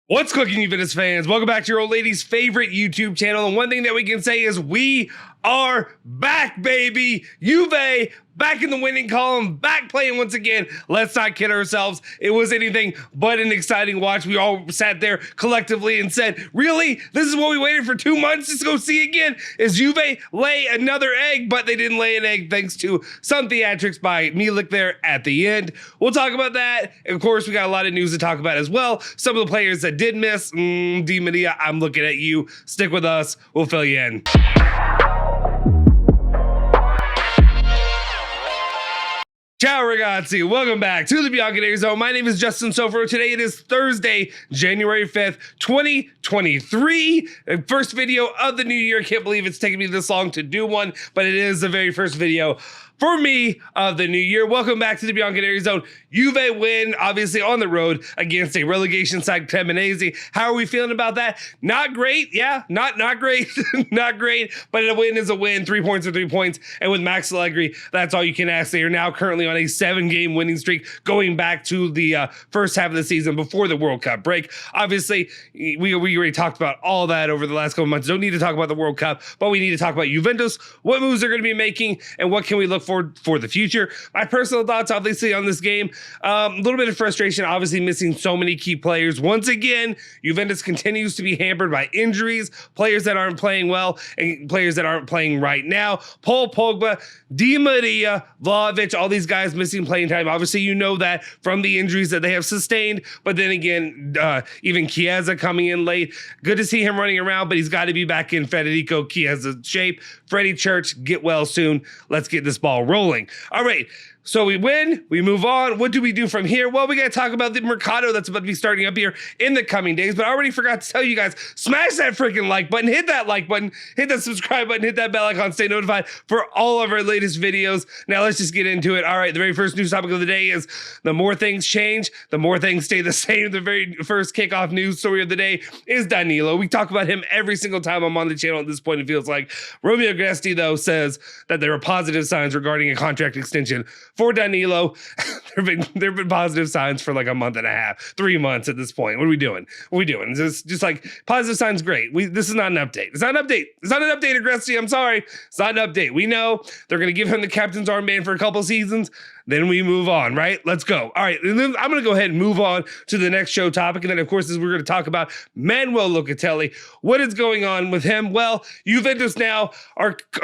What's cooking, Juventus fans? Welcome back to your old lady's favorite YouTube channel. And one thing that we can say is we are back, baby. Juve back in the winning column, back playing once again. Let's not kid ourselves. It was anything but an exciting watch. We all sat there collectively and said, really? This is what we waited for 2 months to go see again? Is Juve lay another egg? But they didn't lay an egg thanks to some theatrics by Milik there at the end. We'll talk about that. Of course, we got a lot of news to talk about as well. Some of the players that did miss, Di Maria, I'm looking at you. Stick with us. We'll fill you in. Ciao ragazzi, welcome back to the Bianconeri Zone. My name is Justin Sofro. Today it is Thursday, January 5th, 2023. First video of the new year. I can't believe it's taken me this long to do one, but it is the very first video for me of the new year. Welcome back to the Bianconeri Zone. Juve win, obviously on the road against a relegation side, Cremonese. How are we feeling about that? Not great. Yeah, not great. Not great, but a win is a win. 3 points are 3 points. And with Max Allegri, that's all you can ask. They are now currently on a 7-game winning streak going back to the first half of the season before the World Cup break. Obviously, we already talked about all that over the last couple months. Don't need to talk about the World Cup, but we need to talk about Juventus, what moves they're going to be making, and what can we look for the future. My personal thoughts, obviously, on this game, a little bit of frustration, obviously missing so many key players. Once again, Juventus continues to be hampered by injuries, players that aren't playing well, and players that aren't playing right now. Paul Pogba, Di Maria, Vlahovic, all these guys missing playing time. Obviously, you know that from the injuries that they have sustained, but then again, even Chiesa coming in late. Good to see him running around, but he's got to be back in Federico Chiesa's shape. Freddie Church, get well soon. Let's get this ball rolling. All right. So we win, we move on. What do we do from here? Well, we got to talk about the Mercado that's about to be starting up here in the coming days. But I already forgot to tell you guys, smash that freaking like button, hit that like button, hit that subscribe button, hit that bell icon, stay notified for all of our latest videos. Now let's just get into it. All right, the very first news topic of the day is the more things change, the more things stay the same. The very first kickoff news story of the day is Danilo. We talk about him every single time I'm on the channel at this point, it feels like. Romeo Gresti, though, says that there are positive signs regarding a contract extension for Danilo. there have been positive signs for like a month and a half, 3 months at this point. What are we doing? What are we doing? It's just like positive signs, great. This is not an update. It's not an update. It's not an update, Agresti. I'm sorry. It's not an update. We know they're going to give him the captain's armband for a couple seasons. Then we move on, right? Let's go. All right, and then I'm going to go ahead and move on to the next show topic. And then, of course, we're going to talk about Manuel Locatelli. What is going on with him? Well, Juventus now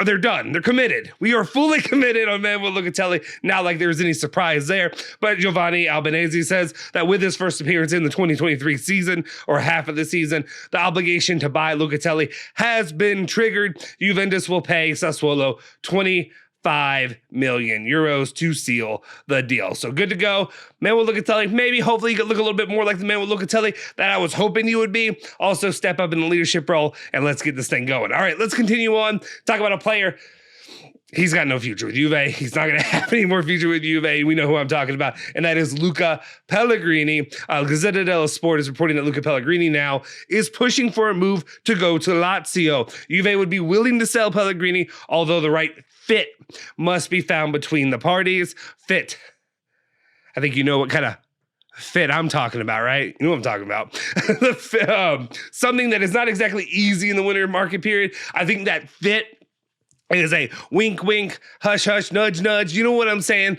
they're done. They're committed. We are fully committed on Manuel Locatelli. Not like there's any surprise there. But Giovanni Albanese says that with his first appearance in the 2023 season, or half of the season, the obligation to buy Locatelli has been triggered. Juventus will pay Sassuolo 25 million euros to seal the deal. So good to go. Manuel Locatelli, maybe, hopefully, you could look a little bit more like the Manuel Locatelli that I was hoping you would be. Also, step up in the leadership role, and let's get this thing going. All right, let's continue on. Talk about a player. He's got no future with Juve. He's not going to have any more future with Juve. We know who I'm talking about, and that is Luca Pellegrini. Gazzetta dello Sport is reporting that Luca Pellegrini now is pushing for a move to go to Lazio. Juve would be willing to sell Pellegrini, although the right fit must be found between the parties. Fit. I think you know what kind of fit I'm talking about, right? You know what I'm talking about. Something that is not exactly easy in the winter market period. I think that fit is a wink, wink, hush, hush, nudge, nudge. You know what I'm saying?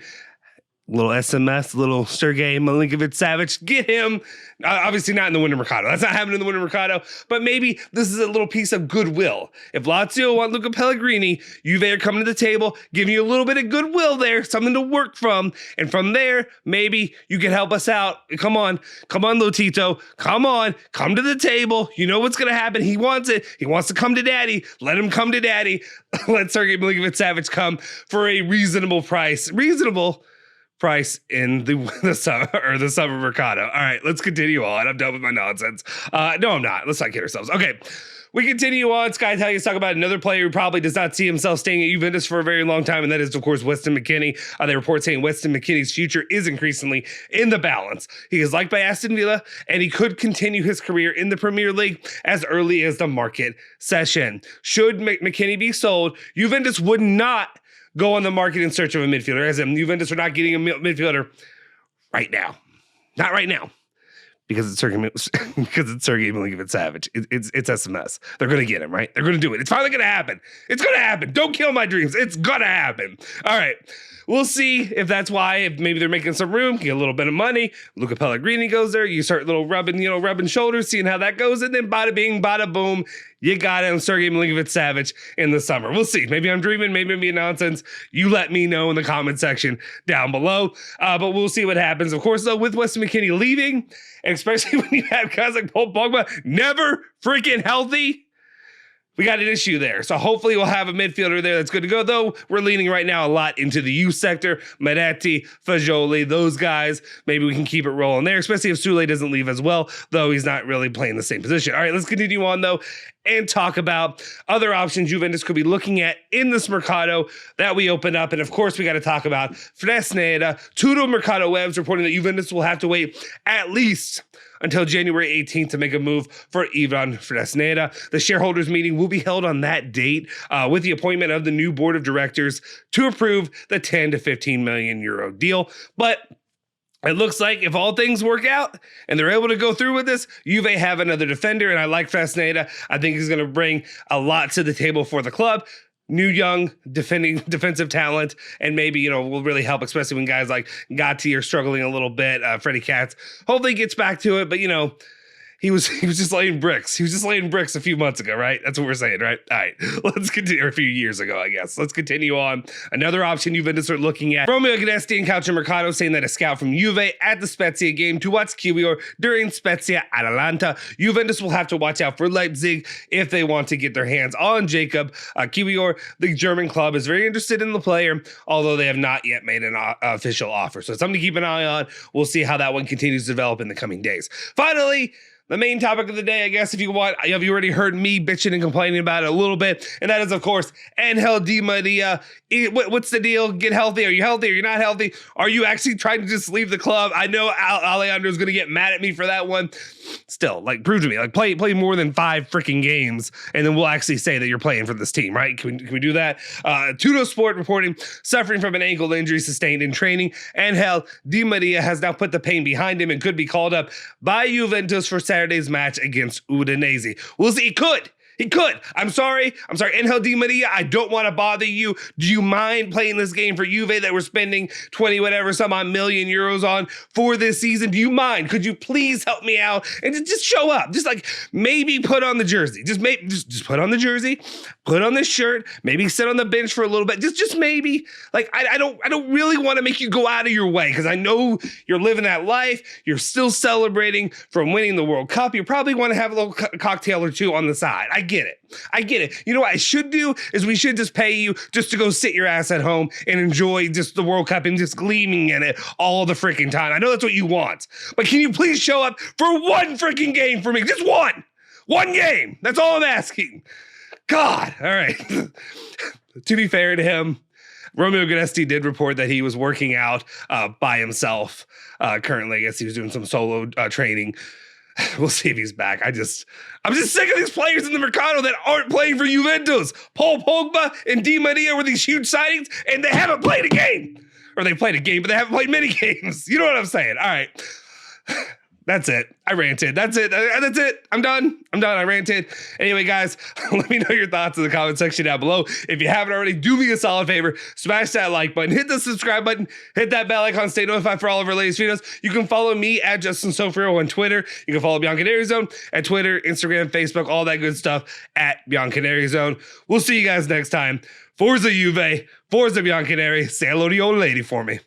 Little SMS, little Sergei Milinkovic-Savic. Get him. Obviously not in the winter Mercado. That's not happening in the winter Mercado. But maybe this is a little piece of goodwill. If Lazio want Luca Pellegrini, Juve are coming to the table, giving you a little bit of goodwill there, something to work from. And from there, maybe you can help us out. Come on, Lotito. Come on, come to the table. You know what's going to happen. He wants it. He wants to come to daddy. Let him come to daddy. Let Sergei Milinkovic-Savic come for a reasonable price. Reasonable price in the summer Mercado. All right, let's continue on. I'm done with my nonsense. No, I'm not. Let's not kid ourselves. Okay, we continue on. Sky Italians talk about another player who probably does not see himself staying at Juventus for a very long time, and that is, of course, Weston McKinney. They report saying Weston McKinney's future is increasingly in the balance. He is liked by Aston Villa, and he could continue his career in the Premier League as early as the market session. Should McKinney be sold, Juventus would not go on the market in search of a midfielder, as in Juventus are not getting a midfielder right now. Not right now. because it's Sergei Milinkovic-Savic. It's SMS. They're going to get him, right? They're going to do it. It's finally going to happen. It's going to happen. Don't kill my dreams. It's going to happen. All right. We'll see if that's why. If maybe they're making some room, get a little bit of money. Luca Pellegrini goes there. You start rubbing shoulders, seeing how that goes, and then bada bing, bada boom, you got him, Sergei Milinkovic-Savic in the summer. We'll see. Maybe I'm dreaming. Maybe I'm being nonsense. You let me know in the comment section down below. But we'll see what happens. Of course, though, with Weston McKinney leaving, and especially when you have guys like Paul Pogba never freaking healthy, we got an issue there. So hopefully we'll have a midfielder there that's good to go, though we're leaning right now a lot into the youth sector. Moretti, Fagioli, those guys. Maybe we can keep it rolling there, especially if Sule doesn't leave as well, though he's not really playing the same position. All right, let's continue on, though, and talk about other options Juventus could be looking at in this Mercado that we opened up. And of course, we got to talk about Fresneta. Tutto Mercado Web's reporting that Juventus will have to wait at least until January 18th to make a move for Ivan Fresneta. The shareholders meeting will be held on that date with the appointment of the new board of directors to approve the 10 to 15 million euro deal. But it looks like if all things work out and they're able to go through with this, Juve have another defender, and I like Fresneta. I think he's going to bring a lot to the table for the club. New young defensive talent, and maybe, will really help, especially when guys like Gatti are struggling a little bit. Freddie Katz hopefully gets back to it, but he was just laying bricks. He was just laying bricks a few months ago, right? That's what we're saying, right? All right, let's continue. Or a few years ago, I guess. Let's continue on. Another option Juventus are looking at. Romeo Guidetti and Calcio Mercado saying that a scout from Juve at the Spezia game to watch KIWIOR during Spezia Atalanta. Juventus will have to watch out for Leipzig if they want to get their hands on Jacob. KIWIOR, the German club, is very interested in the player, although they have not yet made an official offer. So it's something to keep an eye on. We'll see how that one continues to develop in the coming days. Finally, the main topic of the day, I guess, if you want, have you already heard me bitching and complaining about it a little bit? And that is, of course, Angel Di Maria. What's the deal? Get healthy. Are you healthy? Are you not healthy? Are you actually trying to just leave the club? I know Alejandro's going to get mad at me for that one. Still, prove to me. Play more than 5 freaking games, and then we'll actually say that you're playing for this team, right? Can we do that? Tutto Sport reporting suffering from an ankle injury sustained in training. Angel Di Maria has now put the pain behind him and could be called up by Juventus for Saturday's match against Udinese. We'll see. He could. I'm sorry, Angel Di Maria, I don't want to bother you. Do you mind playing this game for Juve that we're spending 20 whatever some odd million euros on for this season? Do you mind? Could you please help me out and just show up? Just maybe put on the jersey. Just put on the jersey, put on this shirt, maybe sit on the bench for a little bit. Just maybe. I don't really want to make you go out of your way, because I know you're living that life. You're still celebrating from winning the World Cup. You probably want to have a little cocktail or two on the side. I get it. You know what I should do is we should just pay you just to go sit your ass at home and enjoy just the World Cup and just gleaming in it all the freaking time. I know that's what you want, but can you please show up for one freaking game for me? Just one game. That's all I'm asking. God. All right. To be fair to him, Romeo Guidetti did report that he was working out by himself currently. I guess he was doing some solo training. We'll see if he's back. I'm just sick of these players in the Mercado that aren't playing for Juventus. Paul Pogba and Di Maria were these huge signings, and they haven't played a game. Or they played a game, but they haven't played many games. You know what I'm saying? All right. That's it. I ranted. That's it. I'm done. I ranted. Anyway, guys, let me know your thoughts in the comment section down below. If you haven't already, do me a solid favor. Smash that like button. Hit the subscribe button. Hit that bell icon. Stay notified for all of our latest videos. You can follow me at Justin Sofrio on Twitter. You can follow Bianconerizone at Twitter, Instagram, Facebook, all that good stuff at Bianconerizone. We'll see you guys next time. Forza Juve. Forza Bianconeri. Say hello to your old lady for me.